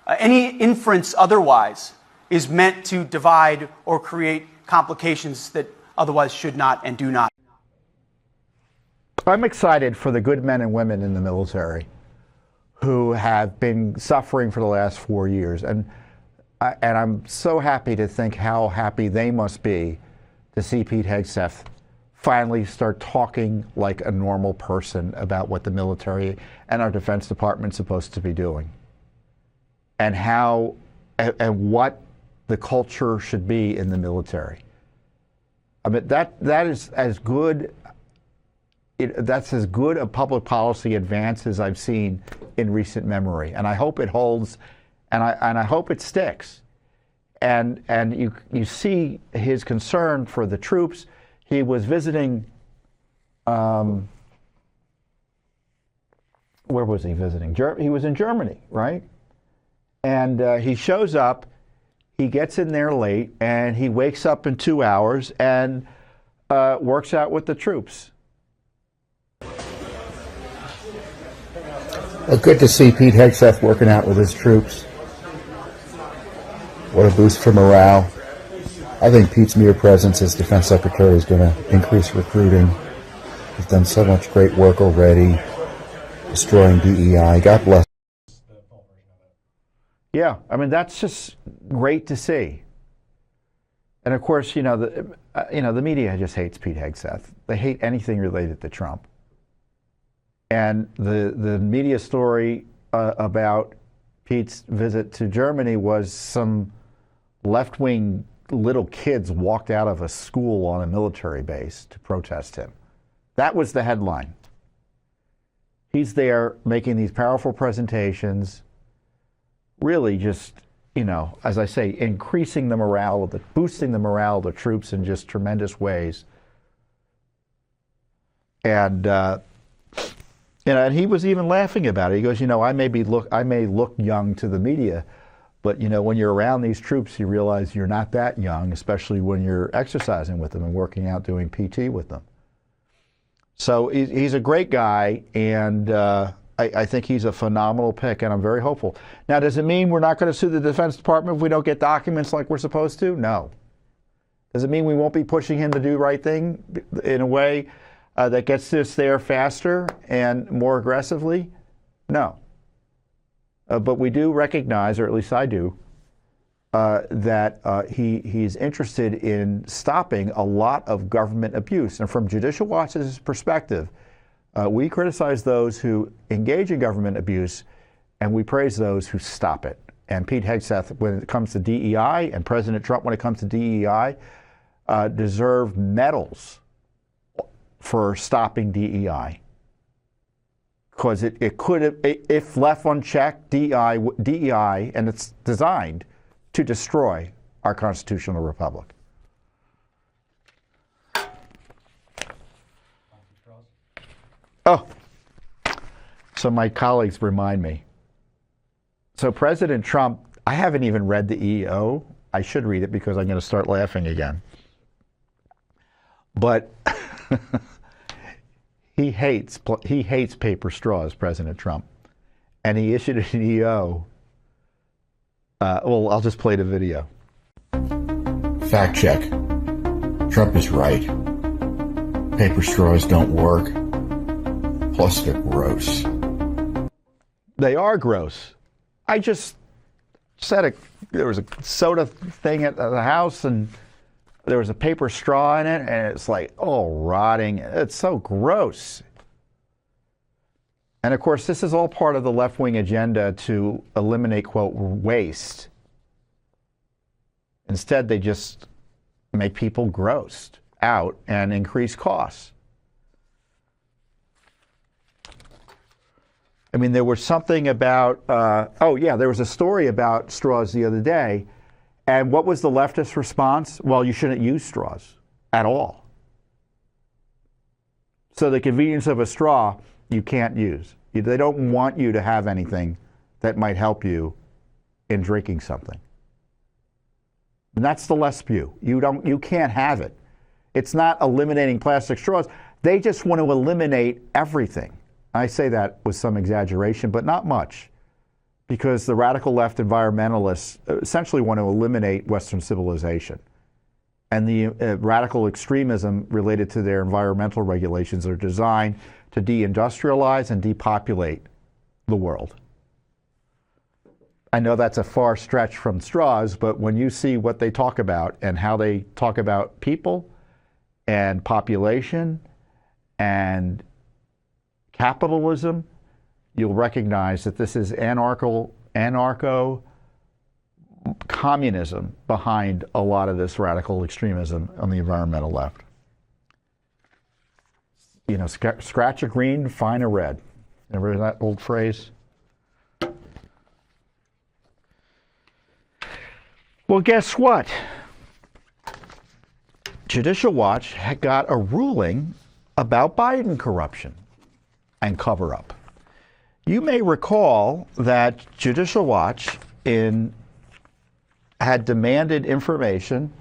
Any inference otherwise is meant to divide or create complications that otherwise should not and do not. I'm excited for the good men and women in the military who have been suffering for the last 4 years. And I'm so happy to think how happy they must be to see Pete Hegseth finally start talking like a normal person about what the military and our Defense Department is supposed to be doing. And how and what the culture should be in the military. I mean, that is as good. That's as good a public policy advance as I've seen in recent memory, and I hope it holds, and I hope it sticks. And you see his concern for the troops. He was visiting. Where was he visiting? He was in Germany, right? And he shows up, he gets in there late, and he wakes up in 2 hours and works out with the troops. Well, good to see Pete Hegseth working out with his troops. What a boost for morale. I think Pete's mere presence as Defense Secretary is going to increase recruiting. He's done so much great work already, destroying DEI. God bless. Yeah, I mean, that's just great to see. And of course, the media just hates Pete Hegseth. They hate anything related to Trump. And the media story about Pete's visit to Germany was some left-wing little kids walked out of a school on a military base to protest him. That was the headline. He's there making these powerful presentations, really just, as I say, increasing the morale boosting the morale of the troops in just tremendous ways. And and he was even laughing about it. He goes, I may look young to the media, but when you're around these troops, you realize you're not that young, especially when you're exercising with them and working out, doing PT with them. So he's a great guy, and I think he's a phenomenal pick, and I'm very hopeful. Now, does it mean we're not going to sue the Defense Department if we don't get documents like we're supposed to? No. Does it mean we won't be pushing him to do the right thing in a way that gets us there faster and more aggressively? No. But we do recognize, or at least I do, that he's interested in stopping a lot of government abuse. And from Judicial Watch's perspective, we criticize those who engage in government abuse, and we praise those who stop it. And Pete Hegseth, when it comes to DEI, and President Trump, when it comes to DEI, deserve medals for stopping DEI. Because it could have, if left unchecked, DEI, and it's designed to destroy our constitutional republic. Oh, so my colleagues remind me. So President Trump, I haven't even read the EO. I should read it because I'm going to start laughing again. But he hates paper straws, President Trump, and he issued an EO. Well, I'll just play the video. Fact check. Trump is right. Paper straws don't work. Plus, they're gross. They are gross. I just said there was a soda thing at the house, and there was a paper straw in it, and it's like, oh, rotting. It's so gross. And of course, this is all part of the left-wing agenda to eliminate, quote, waste. Instead, they just make people grossed out and increase costs. I mean, there was something about, there was a story about straws the other day. And what was the leftist response? Well, you shouldn't use straws at all. So the convenience of a straw, you can't use. They don't want you to have anything that might help you in drinking something. And that's the left view. You can't have it. It's not eliminating plastic straws. They just want to eliminate everything. I say that with some exaggeration, but not much, because the radical left environmentalists essentially want to eliminate Western civilization. And the radical extremism related to their environmental regulations are designed to deindustrialize and depopulate the world. I know that's a far stretch from straws, but when you see what they talk about and how they talk about people and population and capitalism, you'll recognize that this is anarcho-communism behind a lot of this radical extremism on the environmental left. You know, scratch a green, find a red. Remember that old phrase? Well, guess what? Judicial Watch had got a ruling about Biden corruption and cover-up. You may recall that Judicial Watch had demanded information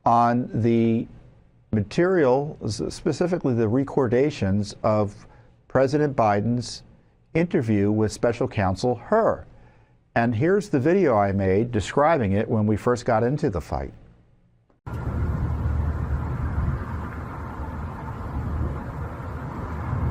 on the material, specifically the recordations of President Biden's interview with Special Counsel Hur. And here's the video I made describing it when we first got into the fight.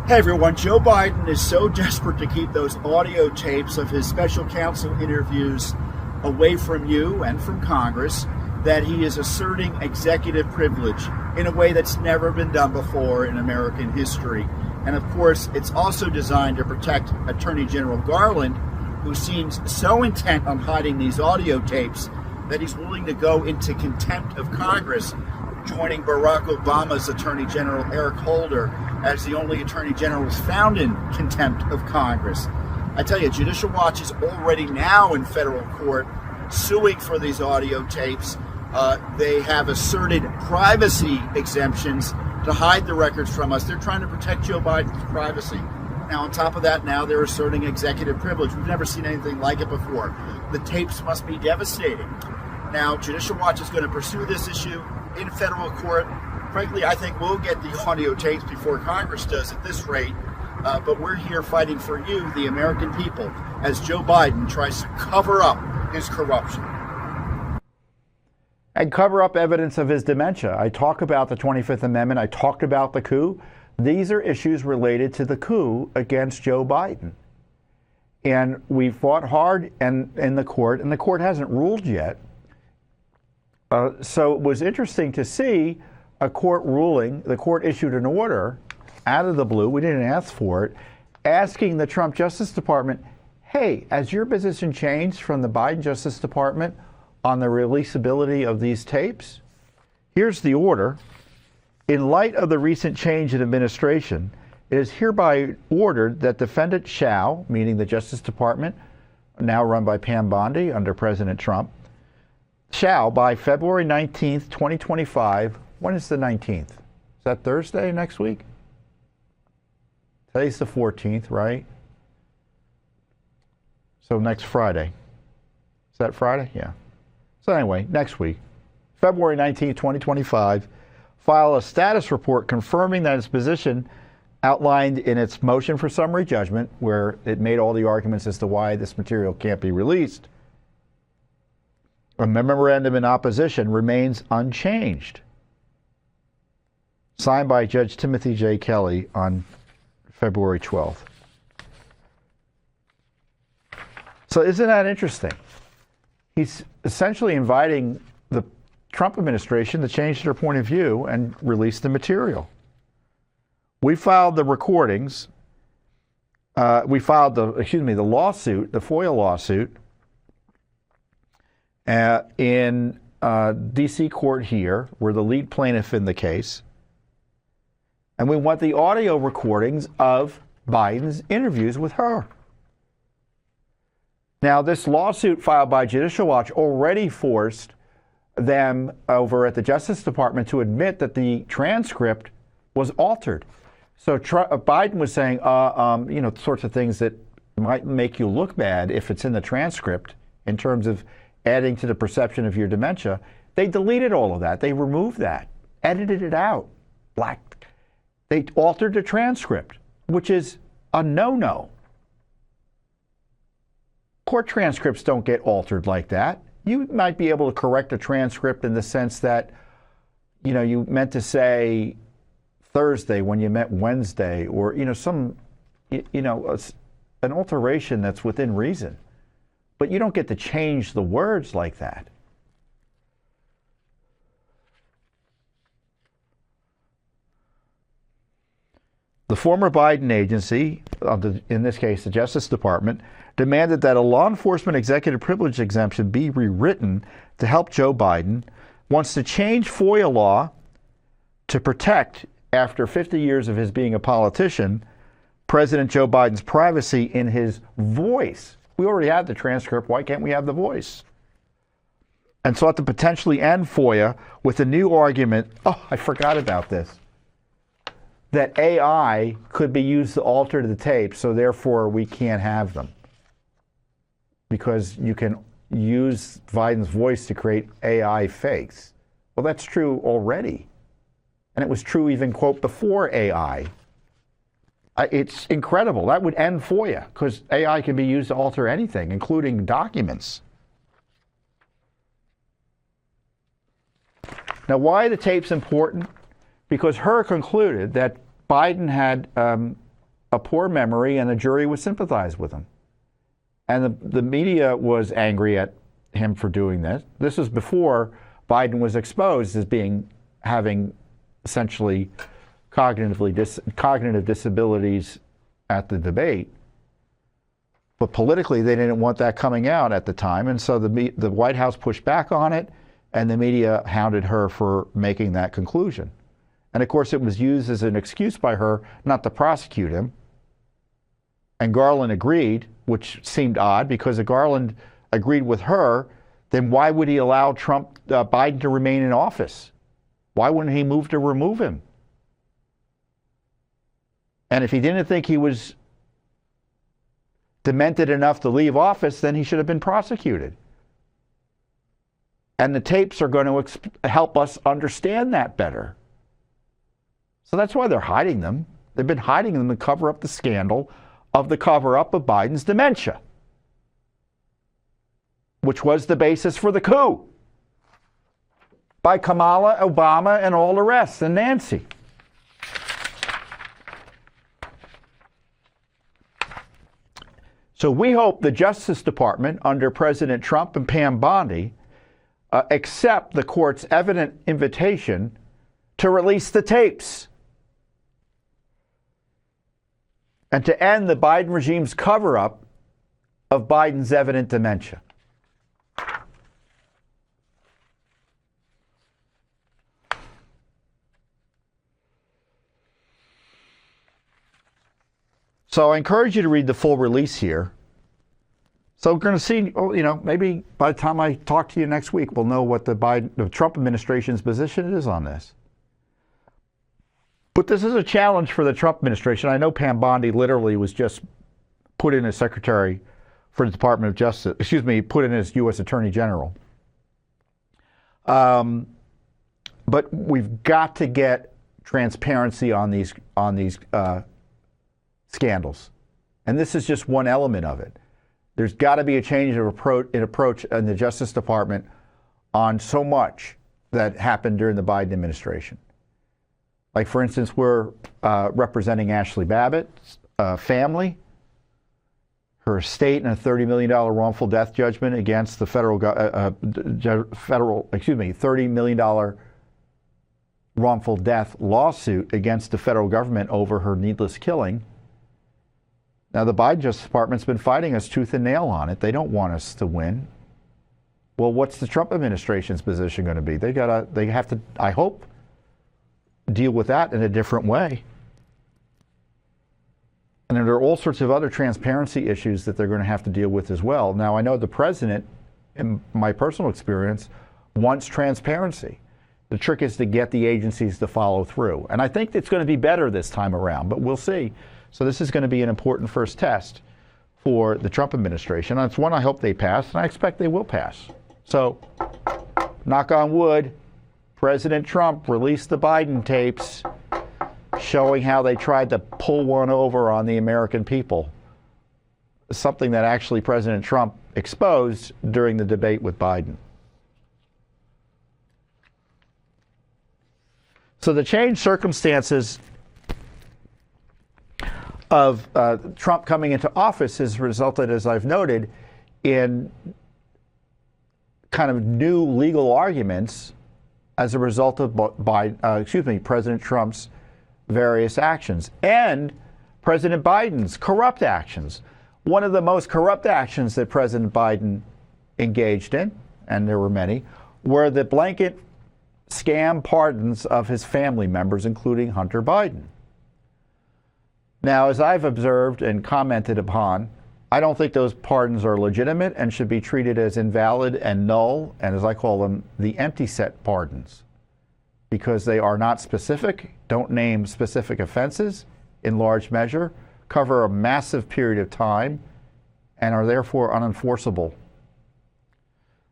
Hey everyone, Joe Biden is so desperate to keep those audio tapes of his special counsel interviews away from you and from Congress that he is asserting executive privilege in a way that's never been done before in American history. And of course, it's also designed to protect Attorney General Garland, who seems so intent on hiding these audio tapes that he's willing to go into contempt of Congress, joining Barack Obama's Attorney General Eric Holder as the only Attorney General found in contempt of Congress. I tell you, Judicial Watch is already now in federal court suing for these audio tapes. They have asserted privacy exemptions to hide the records from us. They're trying to protect Joe Biden's privacy. Now, on top of that, now they're asserting executive privilege. We've never seen anything like it before. The tapes must be devastating. Now, Judicial Watch is going to pursue this issue in federal court. Frankly, I think we'll get the audio tapes before Congress does at this rate. But we're here fighting for you, the American people, as Joe Biden tries to cover up his corruption. and cover up evidence of his dementia. I talk about the 25th Amendment. I talked about the coup. These are issues related to the coup against Joe Biden. And we fought hard in the court, and the court hasn't ruled yet. So it was interesting to see a court ruling. The court issued an order out of the blue, we didn't ask for it, asking the Trump Justice Department, hey, has your position changed from the Biden Justice Department on the releasability of these tapes? Here's the order. In light of the recent change in administration, it is hereby ordered that defendant shall, meaning the Justice Department, now run by Pam Bondi under President Trump, shall by February 19th, 2025, when is the 19th? Is that Thursday next week? Today's the 14th, right? So next Friday. Is that Friday? Yeah. So anyway, next week, February 19th, 2025, file a status report confirming that its position outlined in its motion for summary judgment, where it made all the arguments as to why this material can't be released, a memorandum in opposition remains unchanged. Signed by Judge Timothy J. Kelly on February 12th. So isn't that interesting? He's essentially inviting the Trump administration to change their point of view and release the material. We filed the recordings. We filed the lawsuit, the FOIA lawsuit, in D.C. court here. We're the lead plaintiff in the case. And we want the audio recordings of Biden's interviews with her. Now, this lawsuit filed by Judicial Watch already forced them over at the Justice Department to admit that the transcript was altered. So Biden was saying, sorts of things that might make you look bad if it's in the transcript in terms of adding to the perception of your dementia. They deleted all of that. They removed that, edited it out. They altered the transcript, which is a no-no. Court transcripts don't get altered like that. You might be able to correct a transcript in the sense that, you meant to say Thursday when you meant Wednesday, or, an alteration that's within reason. But you don't get to change the words like that. The former Biden agency, in this case the Justice Department, demanded that a law enforcement executive privilege exemption be rewritten to help Joe Biden, wants to change FOIA law to protect, after 50 years of his being a politician, President Joe Biden's privacy in his voice. We already have the transcript. Why can't we have the voice? And sought to potentially end FOIA with a new argument. Oh, I forgot about this. That AI could be used to alter the tape, so therefore we can't have them. Because you can use Biden's voice to create AI fakes. Well, that's true already. And it was true even, quote, before AI. It's incredible. That would end FOIA, because AI can be used to alter anything, including documents. Now, why are the tapes important? Because Hur concluded that Biden had a poor memory and the jury would sympathize with him. And the media was angry at him for doing this. This was before Biden was exposed as having essentially cognitive disabilities at the debate. But politically, they didn't want that coming out at the time. And so the White House pushed back on it, and the media hounded her for making that conclusion. And of course, it was used as an excuse by her not to prosecute him. And Garland agreed, which seemed odd, because if Garland agreed with her, then why would he allow Biden to remain in office? Why wouldn't he move to remove him? And if he didn't think he was demented enough to leave office, then he should have been prosecuted. And the tapes are going to help us understand that better. So that's why they're hiding them. They've been hiding them to cover up the scandal of the cover-up of Biden's dementia, which was the basis for the coup. by Kamala, Obama, and all the rest, and Nancy. So we hope the Justice Department under President Trump and Pam Bondi accept the court's evident invitation to release the tapes and to end the Biden regime's cover-up of Biden's evident dementia. So I encourage you to read the full release here. So we're going to see, maybe by the time I talk to you next week, we'll know what the Trump administration's position is on this. But this is a challenge for the Trump administration. I know Pam Bondi literally was just put in as Secretary for the Department of Justice, put in as U.S. Attorney General. But we've got to get transparency on these scandals. And this is just one element of it. There's got to be a change of approach in the Justice Department on so much that happened during the Biden administration. Like, for instance, we're representing Ashley Babbitt's family, her estate, and a $30 million wrongful death judgment against the $30 million wrongful death lawsuit against the federal government over her needless killing. Now, the Biden Justice Department's been fighting us tooth and nail on it. They don't want us to win. Well, what's the Trump administration's position going to be? They have to, I hope, deal with that in a different way. And there are all sorts of other transparency issues that they're going to have to deal with as well. Now, I know the president, in my personal experience, wants transparency. The trick is to get the agencies to follow through. And I think it's going to be better this time around, but we'll see. So this is going to be an important first test for the Trump administration. And it's one I hope they pass, and I expect they will pass. So, knock on wood, President Trump released the Biden tapes showing how they tried to pull one over on the American people. Something that actually President Trump exposed during the debate with Biden. So the changed circumstances of Trump coming into office has resulted, as I've noted, in kind of new legal arguments as a result of President Trump's various actions and President Biden's corrupt actions. One of the most corrupt actions that President Biden engaged in, and there were many, were the blanket scam pardons of his family members, including Hunter Biden. Now, as I've observed and commented upon, I don't think those pardons are legitimate and should be treated as invalid and null, and as I call them, the empty set pardons, because they are not specific, don't name specific offenses in large measure, cover a massive period of time, and are therefore unenforceable.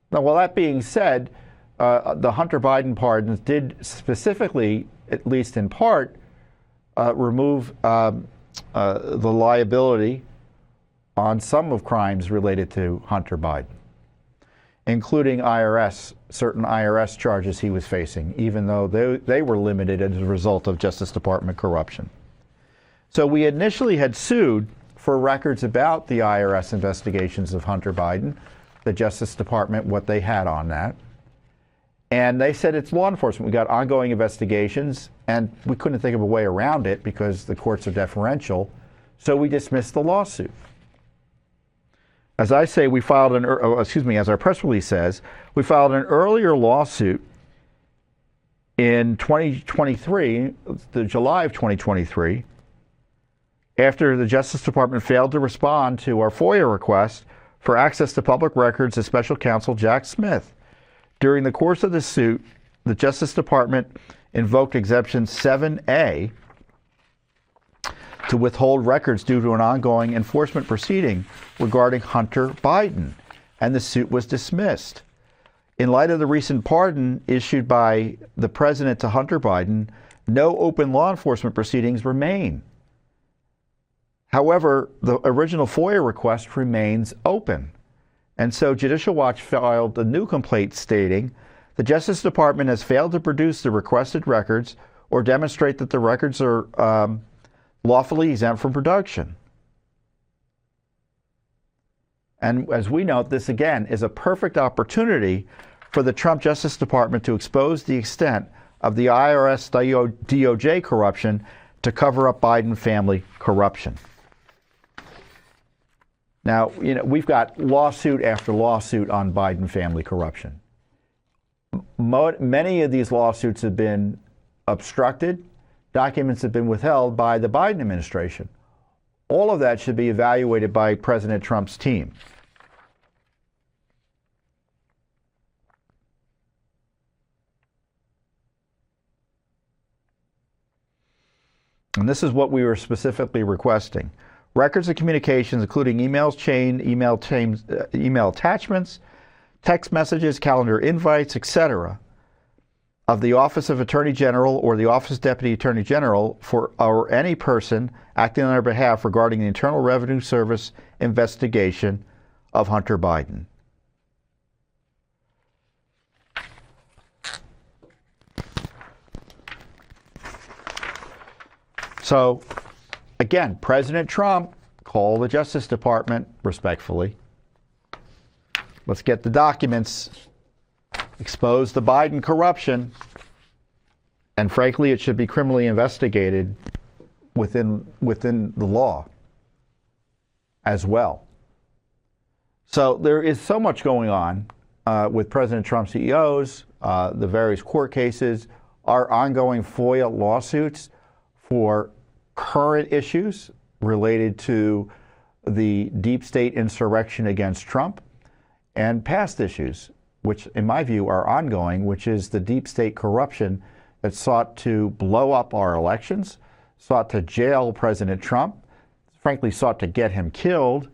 Now, while that being said, the Hunter Biden pardons did specifically, at least in part, remove the liability on some of crimes related to Hunter Biden, including certain IRS charges he was facing, even though they were limited as a result of Justice Department corruption. So we initially had sued for records about the IRS investigations of Hunter Biden, the Justice Department, what they had on that. And they said it's law enforcement. We got ongoing investigations, and we couldn't think of a way around it because the courts are deferential. So we dismissed the lawsuit. As I say, we filed as our press release says, we filed an earlier lawsuit in 2023, the July of 2023, after the Justice Department failed to respond to our FOIA request for access to public records of Special Counsel Jack Smith. During the course of the suit, the Justice Department invoked Exemption 7A to withhold records due to an ongoing enforcement proceeding regarding Hunter Biden, and the suit was dismissed. In light of the recent pardon issued by the president to Hunter Biden, no open law enforcement proceedings remain. However, the original FOIA request remains open. And so Judicial Watch filed a new complaint stating The Justice Department has failed to produce the requested records or demonstrate that the records are lawfully exempt from production. And as we note, this again is a perfect opportunity for the Trump Justice Department to expose the extent of the IRS DOJ corruption to cover up Biden family corruption. Now, we've got lawsuit after lawsuit on Biden family corruption. Many of these lawsuits have been obstructed. Documents have been withheld by the Biden administration. All of that should be evaluated by President Trump's team. And this is what we were specifically requesting. Records of communications, including email attachments, text messages, calendar invites, etc., of the Office of Attorney General or the Office of Deputy Attorney General or any person acting on their behalf regarding the Internal Revenue Service investigation of Hunter Biden. So, again, President Trump, call the Justice Department respectfully. Let's get the documents, expose the Biden corruption, and frankly, it should be criminally investigated within the law as well. So there is so much going on with President Trump's CEOs, the various court cases, our ongoing FOIA lawsuits for current issues related to the deep state insurrection against Trump, and past issues, which in my view are ongoing, which is the deep state corruption that sought to blow up our elections, sought to jail President Trump, frankly sought to get him killed.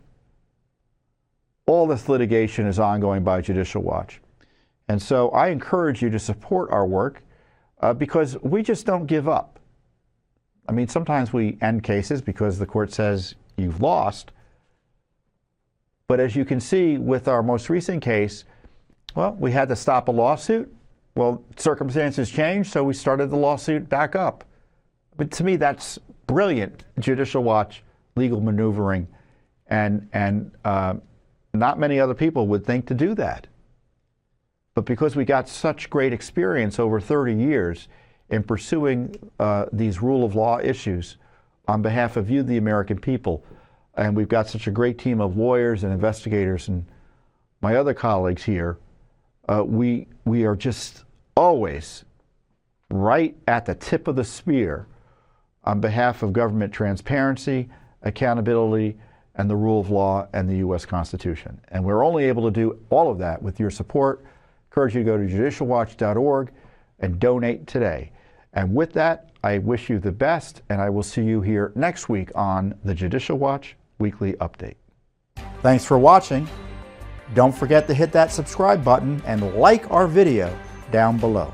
All this litigation is ongoing by Judicial Watch. And so I encourage you to support our work because we just don't give up. I mean, sometimes we end cases because the court says you've lost. But as you can see with our most recent case, well, we had to stop a lawsuit. Well, circumstances changed, so we started the lawsuit back up. But to me, that's brilliant Judicial Watch legal maneuvering, and not many other people would think to do that. But because we got such great experience over 30 years in pursuing these rule of law issues on behalf of you, the American people, and we've got such a great team of lawyers and investigators and my other colleagues here, we are just always right at the tip of the spear on behalf of government transparency, accountability, and the rule of law and the U.S. Constitution. And we're only able to do all of that with your support. I encourage you to go to judicialwatch.org and donate today. And with that, I wish you the best, and I will see you here next week on the Judicial Watch Weekly Update. Thanks for watching. Don't forget to hit that subscribe button and like our video down below.